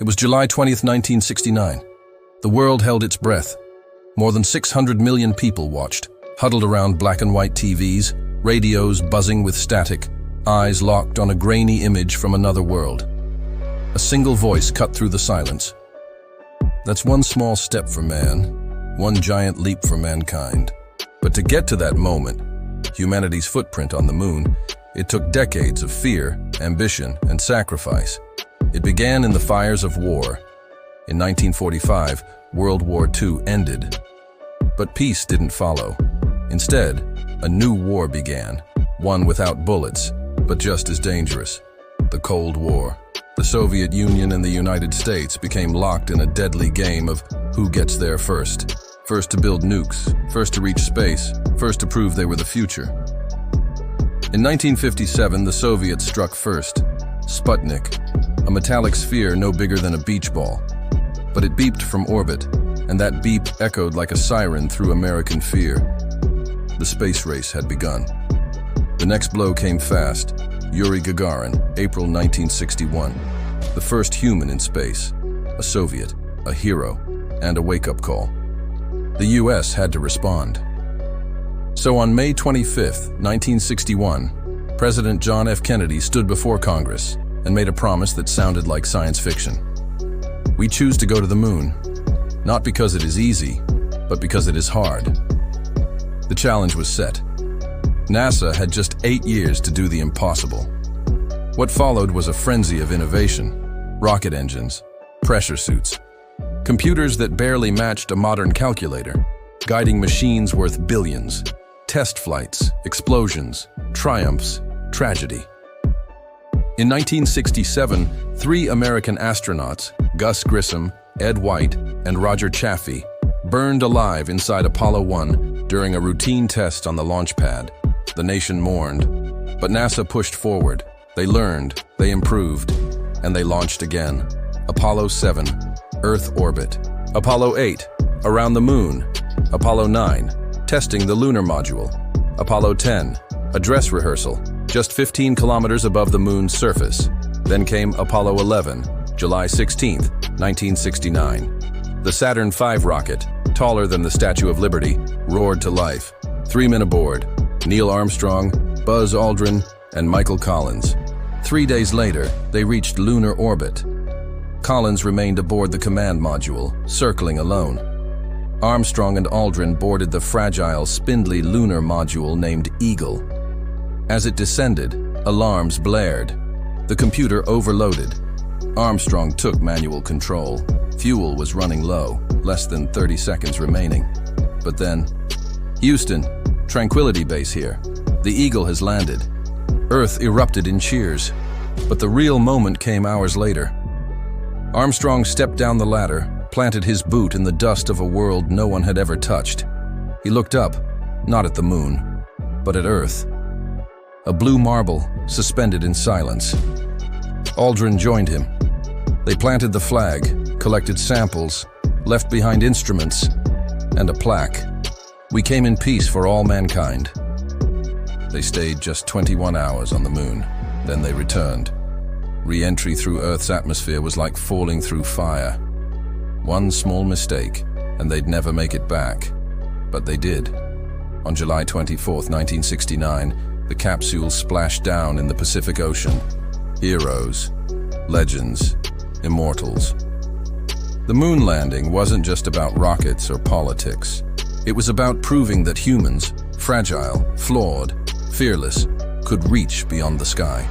It was July 20th, 1969. The world held its breath. More than 600 million people watched, huddled around black and white TVs, radios buzzing with static, eyes locked on a grainy image from another world. A single voice cut through the silence. That's one small step for man, one giant leap for mankind. But to get to that moment, humanity's footprint on the moon, it took decades of fear, ambition, and sacrifice. It began in the fires of war. In 1945, World War II ended. But peace didn't follow. Instead, a new war began, one without bullets, but just as dangerous. The Cold War. The Soviet Union and the United States became locked in a deadly game of who gets there first. First to build nukes, first to reach space, first to prove they were the future. In 1957, the Soviets struck first. Sputnik, a metallic sphere no bigger than a beach ball. But it beeped from orbit, and that beep echoed like a siren through American fear. The space race had begun. The next blow came fast. Yuri Gagarin, April 1961. The first human in space. A Soviet, a hero, and a wake-up call. The US had to respond. So on May 25th, 1961, President John F. Kennedy stood before Congress and made a promise that sounded like science fiction. We choose to go to the moon, not because it is easy, but because it is hard. The challenge was set. NASA had just 8 years to do the impossible. What followed was a frenzy of innovation: rocket engines, pressure suits, computers that barely matched a modern calculator, guiding machines worth billions, test flights, explosions, triumphs, tragedy. In 1967, 3 American astronauts, Gus Grissom, Ed White, and Roger Chaffee, burned alive inside Apollo 1 during a routine test on the launch pad. The nation mourned, but NASA pushed forward. They learned, they improved, and they launched again. Apollo 7, Earth orbit. Apollo 8, around the moon. Apollo 9, testing the lunar module. Apollo 10, a dress rehearsal, just 15 kilometers above the moon's surface. Then came Apollo 11, July 16th, 1969. The Saturn V rocket, taller than the Statue of Liberty, roared to life. 3 men aboard: Neil Armstrong, Buzz Aldrin, and Michael Collins. 3 days later, they reached lunar orbit. Collins remained aboard the command module, circling alone. Armstrong and Aldrin boarded the fragile, spindly lunar module named Eagle. As it descended, alarms blared. The computer overloaded. Armstrong took manual control. Fuel was running low, less than 30 seconds remaining. But then, "Houston, Tranquility Base here. The Eagle has landed." Earth erupted in cheers. But the real moment came hours later. Armstrong stepped down the ladder, planted his boot in the dust of a world no one had ever touched. He looked up, not at the moon, but at Earth. A blue marble, suspended in silence. Aldrin joined him. They planted the flag, collected samples, left behind instruments, and a plaque. "We came in peace for all mankind." They stayed just 21 hours on the moon, then they returned. Re-entry through Earth's atmosphere was like falling through fire. One small mistake, and they'd never make it back. But they did. On July 24th, 1969, the capsule splashed down in the Pacific Ocean. Heroes, legends, immortals. The moon landing wasn't just about rockets or politics. It was about proving that humans, fragile, flawed, fearless, could reach beyond the sky.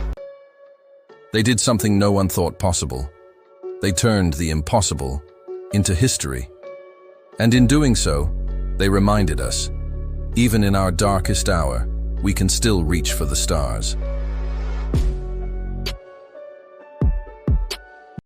They did something no one thought possible. They turned the impossible into history. And in doing so, they reminded us, even in our darkest hour, we can still reach for the stars.